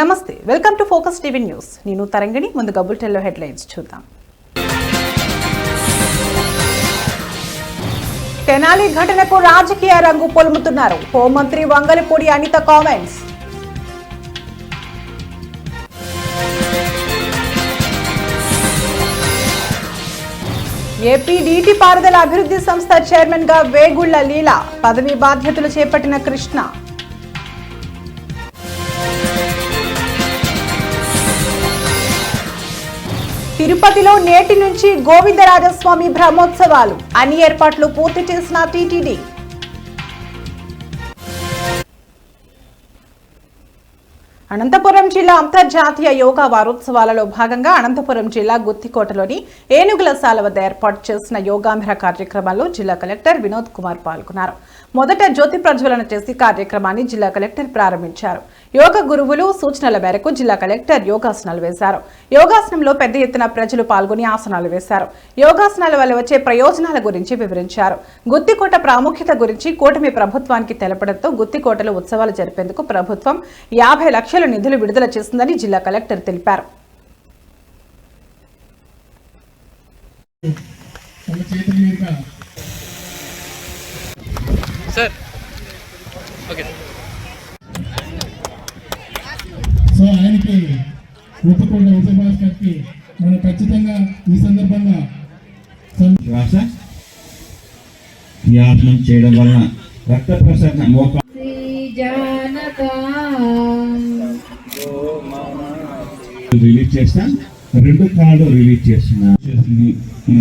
నమస్తే, welcome to focus TV news. నేను తరంగిణి. ముందుగా బులెటిన్లో హెడ్లైన్స్ చూద్దాం. తెనాలి ఘటనకు రాజకీయ రంగు పొలుముతున్నారు హోంమంత్రి వంగలపూడి అనిత కామెంట్స్. ఏపీ నీటిపారుదల అభివృద్ధి సంస్థ చైర్మన్ గా వేగుళ్ల లీలా పదవి బాధ్యతలు చేపట్టిన కృష్ణ. తిరుపతిలో నేటి నుంచి గోవిందరాజస్వామి బ్రహ్మోత్సవాలు, అన్ని ఏర్పాట్లు పూర్తి చేసిన టీటీడీ. అనంతపురం జిల్లా అంతర్జాతీయ యోగా వారోత్సవాలలో భాగంగా అనంతపురం జిల్లా గుత్తికోటలోని ఏనుగుల సాల వద్ద ఏర్పాటు చేసిన యోగాంధ్ర కార్యక్రమంలో జిల్లా కలెక్టర్ వినోద్ కుమార్ పాల్గొన్నారు. మొదట జ్యోతి ప్రజ్వలన చేసి కార్యక్రమాన్ని జిల్లా కలెక్టర్ ప్రారంభించారు. యోగ గురువులు సూచనల మేరకు జిల్లా కలెక్టర్ యోగాసనాలు వేశారు. యోగాసనంలో పెద్ద ఎత్తున ప్రజలు పాల్గొని ఆసనాలు వేశారు. యోగాసనాల వల్ల వచ్చే ప్రయోజనాల గురించి వివరించారు. గుత్తికోట ప్రాముఖ్యత గురించి కూటమి ప్రభుత్వానికి తెలపడంతో గుత్తికోటలో ఉత్సవాలు జరిపేందుకు ప్రభుత్వం 50 లక్షల నిధులు విడుదల చేస్తుందని జిల్లా కలెక్టర్ తెలిపారు. సో ఆయనకి గుత్తికోట విజయభాస్కర్కి మనం ఖచ్చితంగా ఈ సందర్భంగా శ్వాస వ్యాపనం చేయడం వలన రక్త ప్రసరణ మోక రిలీజ్ చేస్తాం. 2 కాళ్ళు రిలీజ్ చేస్తున్నాం.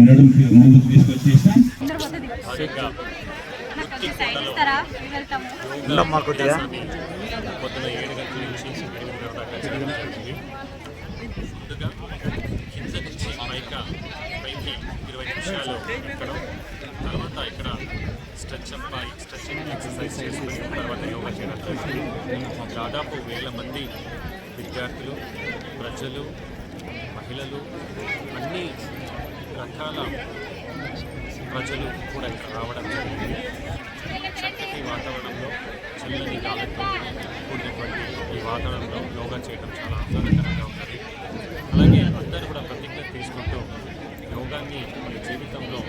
నడుముకి ముందుకు తీసుకొచ్చేస్తాం. పొద్దున 7 గంటల నుంచి 8 గంటల దాకా చేయడం జరుగుతుంది. ముందుగా కింద నుంచి పైకి 20 నిమిషాలు ఎక్కడం, తర్వాత ఇక్కడ స్ట్రెచింగ్ ఎక్సర్సైజ్ చేసుకుని తర్వాత యోగా చేయడం జరుగుతుంది. దాదాపు 1000 మంది విద్యార్థులు, ప్రజలు, మహిళలు, అన్ని రకాల ప్రజలు కూడా ఇక్కడ రావడం జరిగింది. చక్కటి వాతావరణంలో, చల్లని గాలితో కూడినటువంటి ఈ వాతావరణంలో యోగా చేయడం చాలా ఆహ్లాదకరంగా ఉంటుంది. అలాగే అందరూ కూడా ప్రతిజ్ఞ తీసుకుంటూ యోగాన్ని మన జీవితంలో.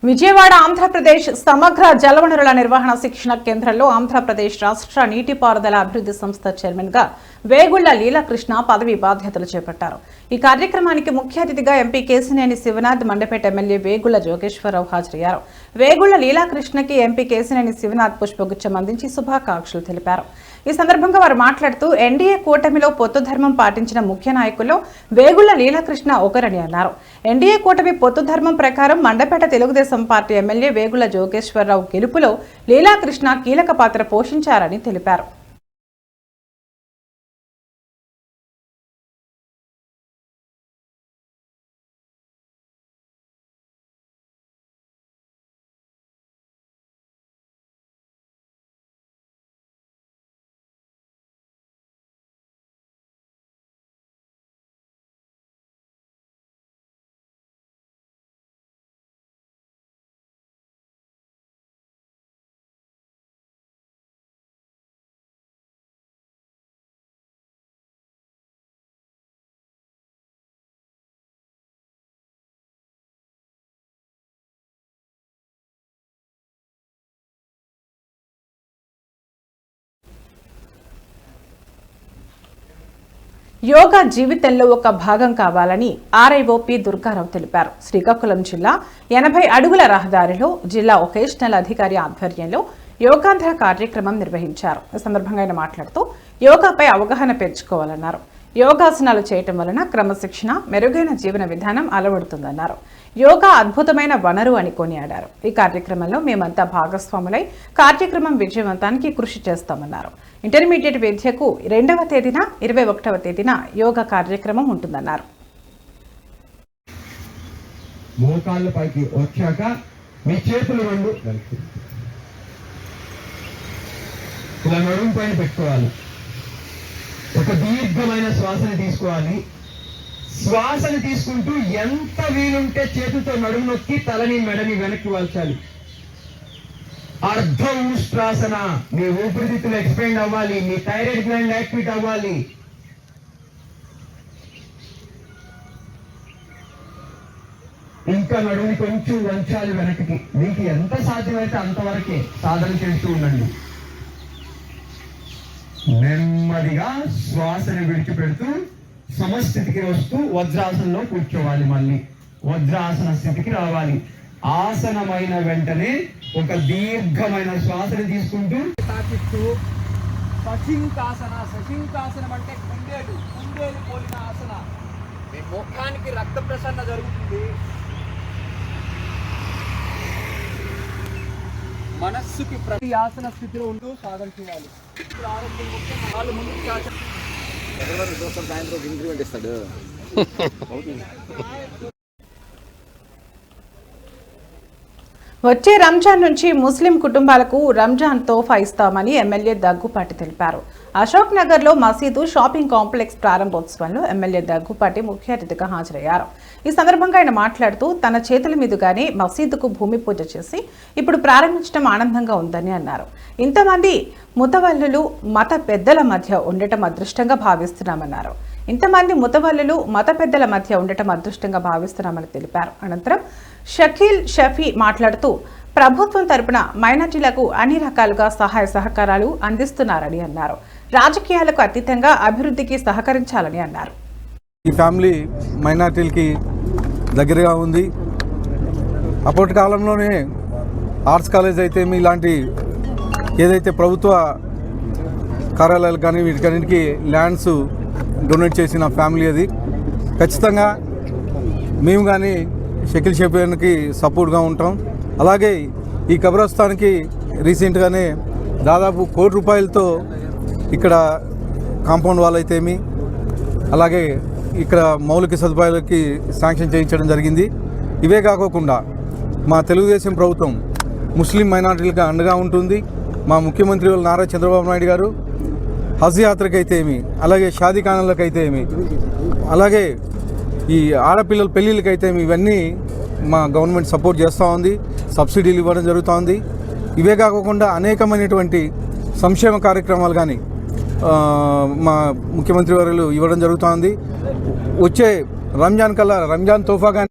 విజయవాడ ఆంధ్రప్రదేశ్ సమగ్ర జలవనరుల నిర్వహణ శిక్షణ కేంద్రంలో ఆంధ్రప్రదేశ్ రాష్ట్ర నీటిపారుదల అభివృద్ధి సంస్థ చైర్మన్ గా వేగుళ్ల లీలాకృష్ణ పదవి బాధ్యతలు చేపట్టారు. ఈ కార్యక్రమానికి ముఖ్య అతిథిగా ఎంపీ కేశినేని శివనాథ్, మండపేట ఎమ్మెల్యే వేగుళ్ల జోగేశ్వరరావు హాజరయ్యారు. వేగుళ్ల లీలాకృష్ణకి ఎంపీ కేశినేని శివనాథ్ పుష్పగుచ్చం అందించి శుభాకాంక్షలు తెలిపారు. ఈ సందర్భంగా వారు మాట్లాడుతూ ఎన్డీఏ కూటమిలో పొత్తు ధర్మం పాటించిన ముఖ్య నాయకుల్లో వేగుళ్ల లీలాకృష్ణ ఒకరని అన్నారు. ఎన్డీఏ కూటమి పొత్తు ధర్మం ప్రకారం మండపేట తెలుగుదేశం పార్టీ ఎమ్మెల్యే వేగుళ్ల జోగేశ్వరరావు గెలుపులో లీలాకృష్ణ కీలక పాత్ర పోషించారని తెలిపారు. యోగా జీవితంలో ఒక భాగం కావాలని ఆర్ఐఓపి దుర్గారావు తెలిపారు. శ్రీకాకుళం జిల్లా 80 అడుగుల రహదారిలో జిల్లా వొకేషనల్ అధికారి ఆధ్వర్యంలో యోగాంధ్ర కార్యక్రమం నిర్వహించారు. ఈ సందర్భంగా ఆయన మాట్లాడుతూ యోగాపై అవగాహన పెంచుకోవాలన్నారు. యోగాసనాలు చేయటం వలన క్రమశిక్షణ, మెరుగైన జీవన విధానం అలవడుతుందన్నారు. యోగా అద్భుతమైన వనరు అని కొనియాడారు. ఈ కార్యక్రమంలో మేమంతా భాగస్వాములై కార్యక్రమం విజయవంతానికి కృషి చేస్తామన్నారు. ఇంటర్మీడియట్ విద్యకు 2వ తేదీన 21వ తేదీన యోగా కార్యక్రమం ఉంటుందన్నారు. మోకాళ్ళ పైకి వచ్చాక మీ చేతులు 2 ఇలా నడుము పైన పెట్టుకోవాలి. ఒక దీర్ఘమైన శ్వాసని తీసుకోవాలి. శ్వాసని తీసుకుంటూ ఎంత వీలుంటే చేతులతో నడుము నొక్కి తలని మెడని వెనక్కి వాల్చాలి. అర్ధ ఉష్ట్రాసన. మీ ఊపిరితిత్తులు ఎక్స్పెండ్ అవ్వాలి, మీ థైరాయిడ్ గ్లాండ్ యాక్టివేట్ అవ్వాలి. ఇంకా నడుముని కొంచెం వంచాలి వెనక్కి. మీకు ఎంత సాధ్యమైతే అంతవరకే సాధన చేస్తూ ఉండండి. నెమ్మదిగా శ్వాసని విడిచిపెడుతూ సమస్థితికి వస్తూ వజ్రాసనంలో కూర్చోవాలి. మళ్ళీ వజ్రాసన స్థితికి రావాలి. ఆసనమైన వెంటనే ఒక దీర్ఘమైన శ్వాసని తీసుకుంటూ తాకిస్తూ సశింకాసనం అంటే కుందేలు పోలిన ఆసన. మీ ముఖానికి రక్త ప్రసరణ జరుగుతుంది. మనస్సుకి ప్రతి ఆసన స్థితిలో ఉంటూ సాధన చేయాలి. ఆరోగ్యం ముఖ్యం. వాళ్ళు ముందుకు సాయంత్రం ఇంక్రిమెంట్ ఇస్తాడు. వచ్చే రంజాన్ నుంచి ముస్లిం కుటుంబాలకు రంజాన్ తోఫా ఇస్తామని ఎమ్మెల్యే దగ్గుపాటి తెలిపారు. అశోక్ నగర్ లో మసీదు షాపింగ్ కాంప్లెక్స్ ప్రారంభోత్సవంలో ఎమ్మెల్యే దగ్గుపాటి ముఖ్య అతిథిగా హాజరయ్యారు. ఈ సందర్భంగా ఆయన మాట్లాడుతూ తన చేతుల మీదుగానే మసీదుకు భూమి పూజ చేసి ఇప్పుడు ప్రారంభించడం ఆనందంగా ఉందని అన్నారు. ఇంతమంది ముతవల్లులు మత పెద్దల మధ్య ఉండటం అదృష్టంగా భావిస్తున్నామన్నారు. ఇంతమంది ముతవల్లులు మత పెద్దల మధ్య ఉండటం అదృష్టంగా భావిస్తున్నామని తెలిపారు. అనంతరం షకీల్ షఫీ మాట్లాడుతూ ప్రభుత్వం తరపున మైనార్టీలకు అన్ని రకాలుగా సహాయ సహకారాలు అందిస్తున్నారని అన్నారు. రాజకీయాలకు అతీతంగా అభివృద్ధికి సహకరించాలని అన్నారు. ఈ ఫ్యామిలీ మైనార్టీలకి దగ్గరగా ఉంది. అప్పటి కాలంలోనే ఆర్ట్స్ కాలేజ్ అయితే ఇలాంటి ఏదైతే ప్రభుత్వ కార్యాలయాలు కానీ వీటికన్నిటికీ ల్యాండ్స్ డొనేట్ చేసిన ఫ్యామిలీ అది. ఖచ్చితంగా మేము కానీ షకీల్ షఫీకి సపోర్ట్గా ఉంటాం. అలాగే ఈ కబ్రస్థాన్కి రీసెంట్గానే దాదాపు ₹1 కోటి ఇక్కడ కాంపౌండ్ వాల్ అయితేమి అలాగే ఇక్కడ మౌలిక సదుపాయాలకి శాంక్షన్ చేయించడం జరిగింది. ఇవే కాకోకుండా మా తెలుగుదేశం ప్రభుత్వం ముస్లిం మైనారిటీలకు అండగా ఉంటుంది. మా ముఖ్యమంత్రి వాళ్ళు నారా చంద్రబాబు నాయుడు గారు హజ్ యాత్రకైతే ఏమి అలాగే షాదీఖానాలకైతే ఏమి అలాగే ఈ ఆడపిల్లల పెళ్ళిళ్ళకైతే ఇవన్నీ మా గవర్నమెంట్ సపోర్ట్ చేస్తూ ఉంది. సబ్సిడీలు ఇవ్వడం జరుగుతూ ఉంది. ఇవే కాకుండా అనేకమైనటువంటి సంక్షేమ కార్యక్రమాలు కానీ మా ముఖ్యమంత్రి వర్యులు ఇవ్వడం జరుగుతోంది. వచ్చే రంజాన్ కల్లా రంజాన్ తోఫా కానీ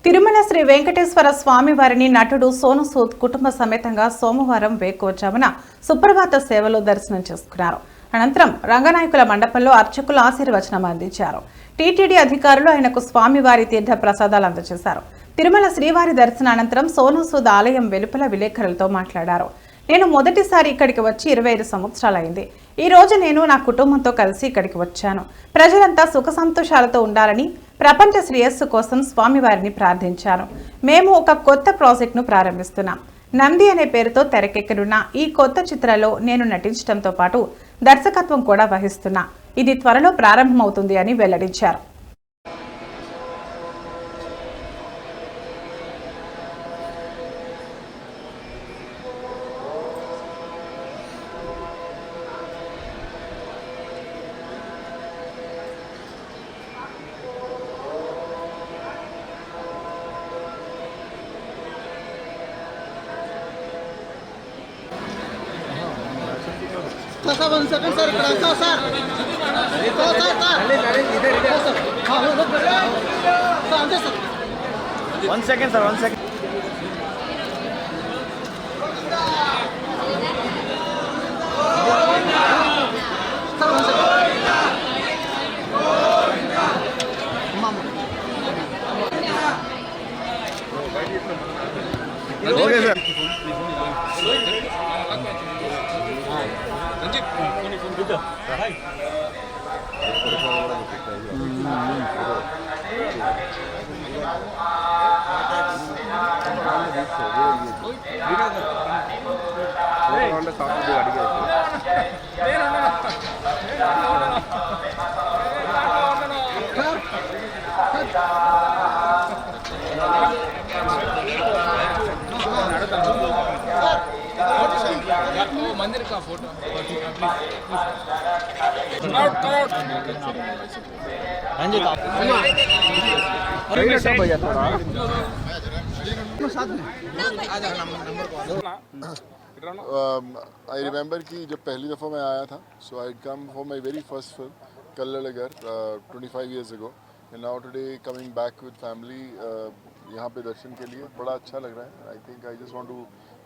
తిరుమల శ్రీ వెంకటేశ్వర స్వామి వారిని నటుడు సోను సూద్ కుటుంబ సమేతంగా సోమవారం వేకువజామున సుప్రభాత సేవలో దర్శనం చేసుకున్నారు. అనంతరం రంగనాయకుల మండపంలో అర్చకులు ఆశీర్వచనం అందించారు. టీటీడీ అధికారులు ఆయనకు స్వామివారి తీర్థ ప్రసాదాలు అందజేశారు. తిరుమల శ్రీవారి దర్శనానంతరం సోను సూద్ ఆలయం వెలుపల విలేకరులతో మాట్లాడారు. నేను మొదటిసారి ఇక్కడికి వచ్చి 25 సంవత్సరాలైంది. ఈ రోజు నేను నా కుటుంబంతో కలిసి ఇక్కడికి వచ్చాను. ప్రజలంతా సుఖ సంతోషాలతో ఉండాలని ప్రపంచ శ్రేయస్సు కోసం స్వామివారిని ప్రార్థించాను. మేము ఒక కొత్త ప్రాజెక్టును ప్రారంభిస్తున్నాం. నంది అనే పేరుతో తెరకెక్కనున్న ఈ కొత్త చిత్రంలో నేను నటించడంతో పాటు దర్శకత్వం కూడా వహిస్తున్నా. ఇది త్వరలో ప్రారంభమవుతుంది అని వెల్లడించారు. One second, sir. Okay, sir. मंदिर का फोटो आई रिमेंबर कि जब पहली दफ़ा मैं आया था, so I come for my very first film Kallazhagar 25 years ago, and now today coming back with family यहाँ पे दर्शन के लिए बड़ा अच्छा लग रहा है. I think I just want to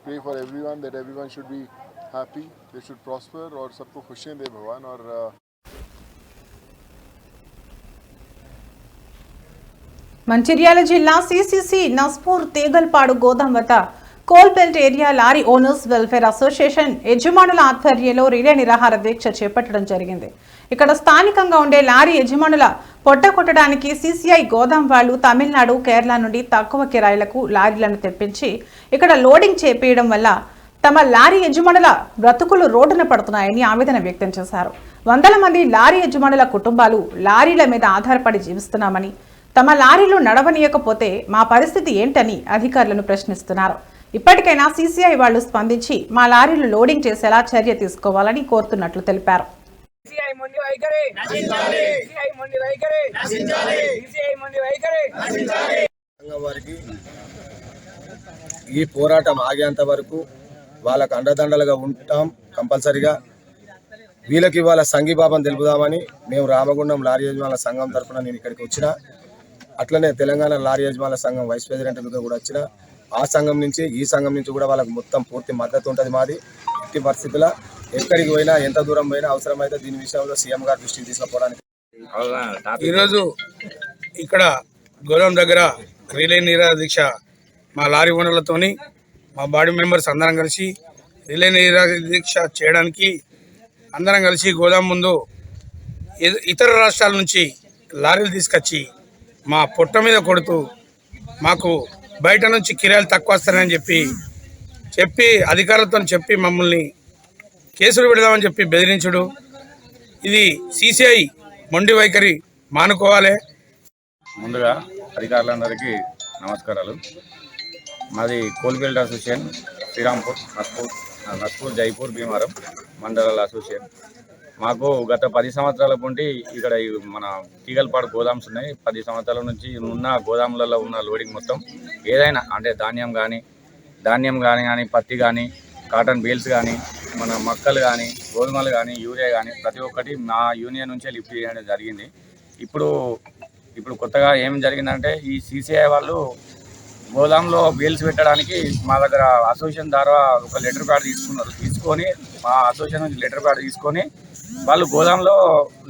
pray for everyone that everyone should be happy, they should prosper, और सबको खुशियाँ दे भगवान. और మంచిర్యాల జిల్లా సిసిసి నస్పూర్ తీగల్పాడు గోదాం వద్ద coal belt area lorry owners welfare association యజమానుల ఆధ్వర్యంలో రిలే నిరాహార దీక్ష చేపట్టడం జరిగింది. ఇక్కడ స్థానికంగా ఉండే లారీ యజమానుల పొట్ట కొట్టడానికి సిసిఐ గోదాం వాళ్లు తమిళనాడు, కేరళ నుండి తక్కువ కిరాయిలకు లారీలను తెప్పించి ఇక్కడ లోడింగ్ చేపేయడం వల్ల తమ లారీ యజమానుల బ్రతుకులు రోడ్డున పడుతున్నాయని ఆవేదన వ్యక్తం చేశారు. వందల మంది లారీ యజమానుల కుటుంబాలు లారీల మీద ఆధారపడి జీవిస్తున్నామని, తమ లారీలు నడవనీయకపోతే మా పరిస్థితి ఏంటని అధికారులను ప్రశ్నిస్తున్నారు. ఇప్పటికైనా సీసీఐ వాళ్లు స్పందించి మా లారీలు లోడింగ్ చేసేలా చర్య తీసుకోవాలని కోరుతున్నట్లు తెలిపారు. ఈ పోరాటం ఆగేంత వరకు వాళ్ళకు అండదండలుగా ఉంటాం. కంపల్సరిగా వీళ్ళకి వాళ్ళ సంఘీభావం తెలుపుదామని మేము రామగుండం లారీ యజమానుల సంఘం తరఫున నేను ఇక్కడికి వచ్చిన, అట్లనే తెలంగాణ లారీ యజమానుల సంఘం వైస్ ప్రెసిడెంట్గా కూడా వచ్చిన. ఆ సంఘం నుంచి ఈ సంఘం నుంచి కూడా వాళ్ళకు మొత్తం పూర్తి మద్దతు ఉంటుంది మాది. ఎట్టి పరిస్థితుల్లో ఎక్కడికి పోయినా, ఎంత దూరం పోయినా అవసరమైతే దీని విషయంలో సీఎం గారి దృష్టికి తీసుకుపోవడానికి ఈరోజు ఇక్కడ గోదాం దగ్గర రిలే నిరాహార దీక్ష మా లారీ ఓనర్లతోని మా బాడీ మెంబర్స్ అందరం కలిసి రిలే నిరాహార దీక్ష చేయడానికి అందరం కలిసి గోదాం ముందు ఇతర రాష్ట్రాల నుంచి లారీలు తీసుకొచ్చి మా పొట్ట మీద కొడుతూ మాకు బయట నుంచి కిరాయిలు తక్కువ వస్తారని చెప్పి అధికారులతో చెప్పి మమ్మల్ని కేసులు పెడదామని చెప్పి బెదిరించుడు, ఇది సిసిఐ మొండి వైఖరి మానుకోవాలి. ముందుగా అధికారులందరికీ నమస్కారాలు. మాది కోల్బెల్ట్ అసోసియేషన్ శ్రీరాంపూర్, నస్పూర్, జైపూర్, భీమవరం మండలాల అసోసియేషన్. మాకు గత 10 సంవత్సరాల నుండి ఇక్కడ మన తీగల్పాడు గోదామ్స్ ఉన్నాయి. 10 సంవత్సరాల నుంచి ఉన్న గోదాములలో ఉన్న లోడింగ్ మొత్తం ఏదైనా అంటే ధాన్యం కానీ పత్తి కానీ, కాటన్ బేల్స్ కానీ, మన మక్కలు కానీ, గోధుమలు కానీ, యూరియా కానీ ప్రతి ఒక్కటి మా యూనియన్ నుంచే లిఫ్ట్ చేయడం జరిగింది. ఇప్పుడు కొత్తగా ఏం జరిగిందంటే ఈ సిసిఐ వాళ్ళు గోదాంలో బేల్స్ పెట్టడానికి మా దగ్గర అసోసియేషన్ ద్వారా ఒక లెటర్ ప్యాడ్ తీసుకొని మా అసోసియేషన్ నుంచి లెటర్ ప్యాడ్ తీసుకొని వాళ్ళు గోదాంలో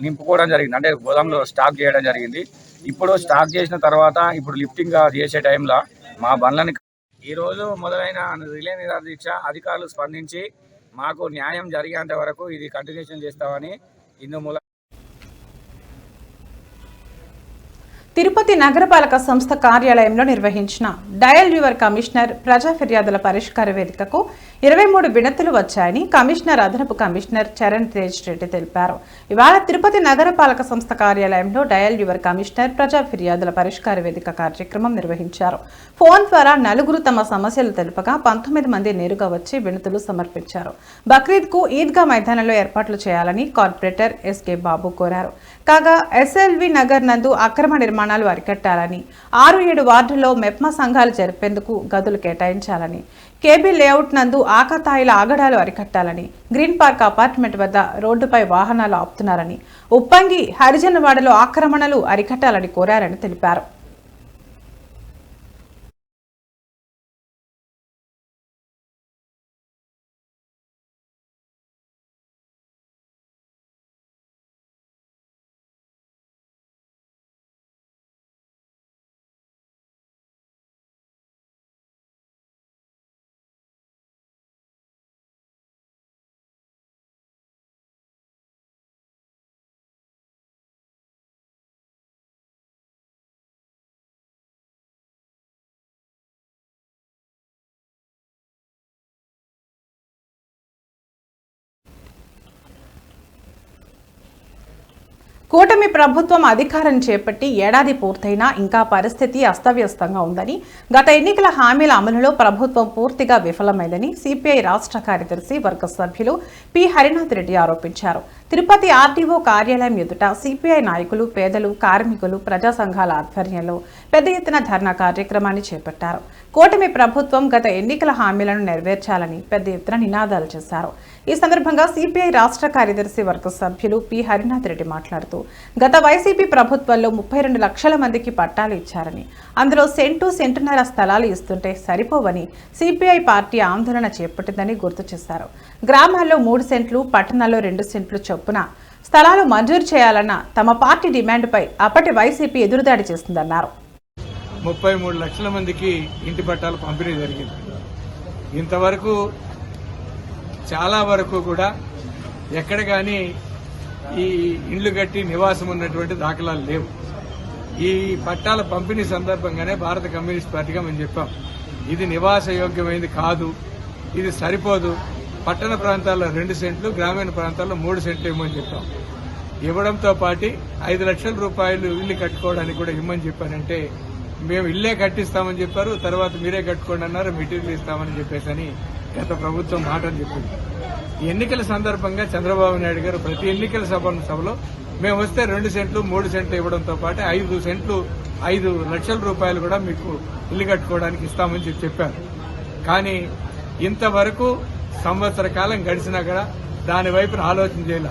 నింపుకోవడం జరిగింది. అంటే గోదాంలో స్టాక్ చేయడం జరిగింది. ఇప్పుడు స్టాక్ చేసిన తర్వాత ఇప్పుడు లిఫ్టింగ్ చేసే టైంలో మా బండ్లని ఈరోజు మొదలైన రిలే నిరాహార దీక్ష అధికారులు స్పందించి మాకు న్యాయం జరిగేంత వరకు ఇది కంటిన్యూషన్ చేస్తామని ఇందుమూల తిరుపతి నగరపాలక సంస్థ కార్యాలయంలో నిర్వహించిన డయల్ యువర్ కమిషనర్ ప్రజా ఫిర్యాదుల పరిష్కార వేదికకు 23 వినతులు వచ్చాయని కమిషనర్ అదనపు కమిషనర్ చరణ్ తేజ్ రెడ్డి తెలిపారు. ఇవాళ తిరుపతి నగరపాలక సంస్థ కార్యాలయంలో డయల్ యువర్ కమిషనర్ ప్రజా ఫిర్యాదుల పరిష్కార వేదిక కార్యక్రమం నిర్వహించారు. ఫోన్ ద్వారా నలుగురు తమ సమస్యలు తెలుపగా 19 మంది నేరుగా వచ్చి వినతులు సమర్పించారు. బక్రీద్ కు ఈద్గా మైదానంలో ఏర్పాట్లు చేయాలని కార్పొరేటర్ ఎస్కే బాబు కోరారు. కాగా ఎస్ఎల్వి నగర్ నందు అక్రమ నిర్మాణాలు అరికట్టాలని, 6-7 వార్డుల్లో మెప్మా సంఘాలు జరిపేందుకు గదులు కేటాయించాలని, కేబీ లేఅవుట్ నందు ఆకతాయిల ఆగడాలు అరికట్టాలని, గ్రీన్ పార్క్ అపార్ట్మెంట్ వద్ద రోడ్డుపై వాహనాలు ఆపుతున్నారని, ఉప్పంగి హరిజనవాడలో ఆక్రమణలు అరికట్టాలని కోరారని తెలిపారు. కూటమి ప్రభుత్వం అధికారం చేపట్టి ఏడాది పూర్తయినా ఇంకా పరిస్థితి అస్తవ్యస్తంగా ఉందని, గత ఎన్నికల హామీల అమలులో ప్రభుత్వం పూర్తిగా విఫలమైందని సిపిఐ రాష్ట్ర కార్యదర్శి వర్గ సభ్యులు పి హరినాథ్ రెడ్డి ఆరోపించారు. తిరుపతి ఆర్టీఓ కార్యాలయం ఎదుట సిపిఐ నాయకులు, పేదలు, కార్మికులు, ప్రజా సంఘాల ఆధ్వర్యంలో పెద్ద ఎత్తున ధర్నా కార్యక్రమాన్ని చేపట్టారు. కూటమి ప్రభుత్వం గత ఎన్నికల హామీలను నెరవేర్చాలని పెద్ద ఎత్తున నినాదాలు చేశారు. ఈ సందర్భంగా సిపిఐ రాష్ట్ర కార్యదర్శి వర్గ సభ్యులు పి హరినాథ్ రెడ్డి మాట్లాడుతూ, గత వైసీపీ ప్రభుత్వంలో 32 లక్షల మందికి పట్టాలు ఇచ్చారని, అందులో సెంటున్నర స్థలాలు ఇస్తుంటే సరిపోవని సిపిఐ పార్టీ ఆందోళన చేపట్టిందని గుర్తు చేశారు. గ్రామాల్లో 3 సెంట్లు, పట్టణాల్లో 2 సెంట్లు చొప్పున స్థలాలు మంజూరు చేయాలన్న తమ పార్టీ డిమాండ్పై అప్పటి వైసీపీ ఎదురుదాడి చేస్తుందన్నారు. 33 లక్షల మందికి ఇంటి పట్టాలు పంపిణీ జరిగింది. ఇంతవరకు చాలా వరకు కూడా ఎక్కడ కానీ ఈ ఇండ్లు కట్టి నివాసం ఉన్నటువంటి దాఖలాలు లేవు. ఈ పట్టాల పంపిణీ సందర్భంగానే భారత కమ్యూనిస్ట్ పార్టీగా మేము చెప్పాం, ఇది నివాస యోగ్యమైంది కాదు, ఇది సరిపోదు, పట్టణ ప్రాంతాల్లో 2 సెంట్లు, గ్రామీణ ప్రాంతాల్లో 3 సెంట్లు ఇవ్వమని చెప్పాం. ఇవ్వడంతో పాటు 5 లక్షల రూపాయలు ఇల్లు కట్టుకోవడానికి కూడా ఇవ్వమని చెప్పారంటే, మేము ఇల్లే కట్టిస్తామని చెప్పారు, తర్వాత మీరే కట్టుకోండి అన్నారు, మెటీరియల్ ఇస్తామని చెప్పేసి గత ప్రభుత్వం మాటలు చెప్పింది. ఎన్నికల సందర్భంగా చంద్రబాబు నాయుడు గారు ప్రతి ఎన్నికల సభలో మేము వస్తే 2 సెంట్లు 3 సెంట్లు ఇవ్వడంతో పాటు 5 సెంట్లు 5 లక్షల రూపాయలు కూడా మీకు ఇల్లు కట్టుకోవడానికి ఇస్తామని చెప్పారు. కానీ ఇంతవరకు సంవత్సర కాలం గడిచినా కూడా దాని వైపున ఆలోచన చేయాల.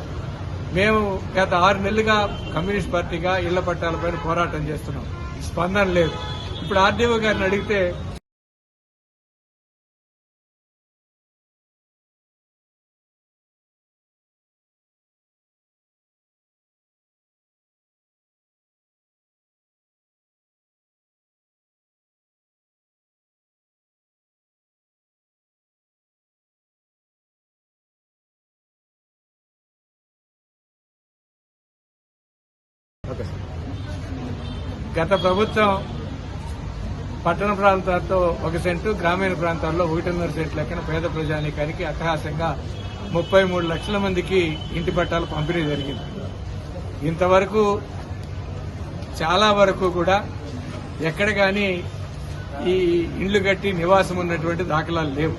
మేము గత 6 నెలలుగా కమ్యూనిస్ట్ పార్టీగా ఇళ్ల పట్టాలపైన పోరాటం చేస్తున్నాం, స్పందన లేదు. ఇప్పుడు ఆర్డీఓ గారిని అడిగితే గత ప్రభుత్వం పట్టణ ప్రాంతాల్లో 1 సెంటు, గ్రామీణ ప్రాంతాల్లో 1.5 సెంటు లెక్కన పేద ప్రజానీకానికి అట్టహాసంగా 33 లక్షల మందికి ఇంటి పట్టాలు పంపిణీ జరిగింది. ఇంతవరకు చాలా వరకు కూడా ఎక్కడ కానీ ఈ ఇండ్లు కట్టి నివాసం ఉన్నటువంటి దాఖలాలు లేవు.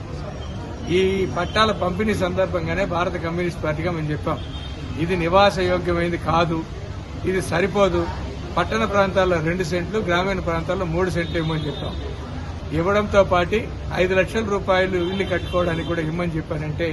ఈ పట్టాల పంపిణీ సందర్భంగానే భారత కమ్యూనిస్ట్ పార్టీగా మేము చెప్పాం, ఇది నివాస యోగ్యమైంది కాదు, ఇది సరిపోదు, పట్టణ ప్రాంతాల్లో 2 సెంట్లు, గ్రామీణ ప్రాంతాల్లో 3 సెంట్లు ఇవ్వమని చెప్పాం. ఇవ్వడంతో పాటు 5 లక్షల రూపాయలు ఇల్లు కట్టుకోవడానికి కూడా ఇవ్వమని చెప్పారంటే,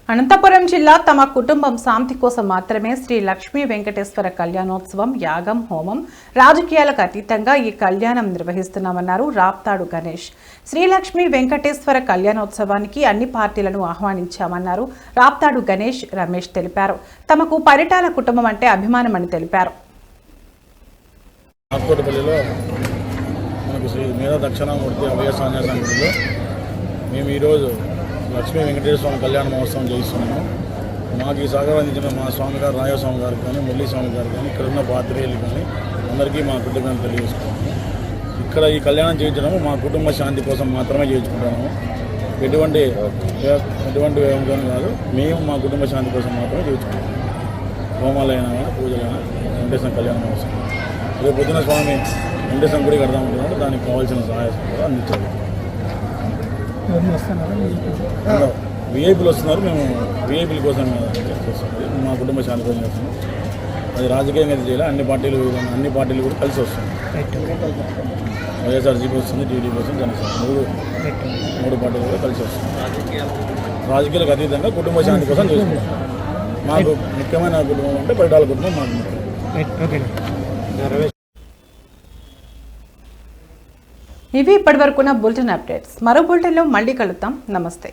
అనంతపురం జిల్లా తమ కుటుంబం శాంతి కోసం మాత్రమే శ్రీ లక్ష్మీ వెంకటేశ్వర కళ్యాణోత్సవం, యాగం, హోమం, రాజకీయాలకు అతీతంగా ఈ కళ్యాణం నిర్వహిస్తున్నామన్నారు రాప్తాడు గణేష్. శ్రీ లక్ష్మీ వెంకటేశ్వర కళ్యాణోత్సవానికి అన్ని పార్టీలను ఆహ్వానించామన్నారు రాప్తాడు గణేష్ రమేష్ తెలిపారు. తమకు పరిటాల కుటుంబం అంటే అభిమానమని తెలిపారు. మేము ఈరోజు లక్ష్మీ వెంకటేశ్వర స్వామి కళ్యాణ మహోత్సవం చేయిస్తున్నాము. మాకు ఈ సహకారం అందించిన మా స్వామి గారు రాజస్వామి గారు కానీ, మురళీ స్వామి గారు కానీ, ఇక్కడ ఉన్న పాత్రికేయులు కానీ అందరికీ మా కృతజ్ఞతలు తెలియజేసుకున్నాము. ఇక్కడ ఈ కళ్యాణం చేయించడము మా కుటుంబ శాంతి కోసం మాత్రమే చేయించుకుంటున్నాము. ఎటువంటి వ్యయం కాదు, మేము మా కుటుంబ శాంతి కోసం మాత్రమే చేయించుకుంటాము. హోమాలైనా కానీ, పూజలైనా వెంకటేశ్వర కళ్యాణ మహోత్సవం రేపు పొద్దున స్వామి వెంకటేశ్వరం గుడి కడదామంటున్నాడు, దానికి కావాల్సిన సహాయ సహకారం అందించాలి. విఐపీలు వస్తున్నారు, మేము విఐపీల కోసం చేస్తున్నాం, మా కుటుంబ శాంతి కోసం చేస్తున్నాం. అది రాజకీయంగా చేయాలి, అన్ని పార్టీలు కూడా కలిసి వస్తుంది. వైఎస్ఆర్సీపీ వస్తుంది, టీడీపీ వస్తుంది, జనసేన 3 పార్టీలు కూడా కలిసి వస్తుంది. రాజకీయాలకు అతీతంగా కుటుంబ శాంతి కోసం చేసుకుంటాం. మాకు ముఖ్యమైన కుటుంబం అంటే పరిటాల కుటుంబం మాకు ముఖ్యం. ఇవి ఇప్పటివరకున్న బులెటిన్ అప్డేట్స్. మరో బులెటిన్లో మళ్ళీ కలుద్దాం. నమస్తే.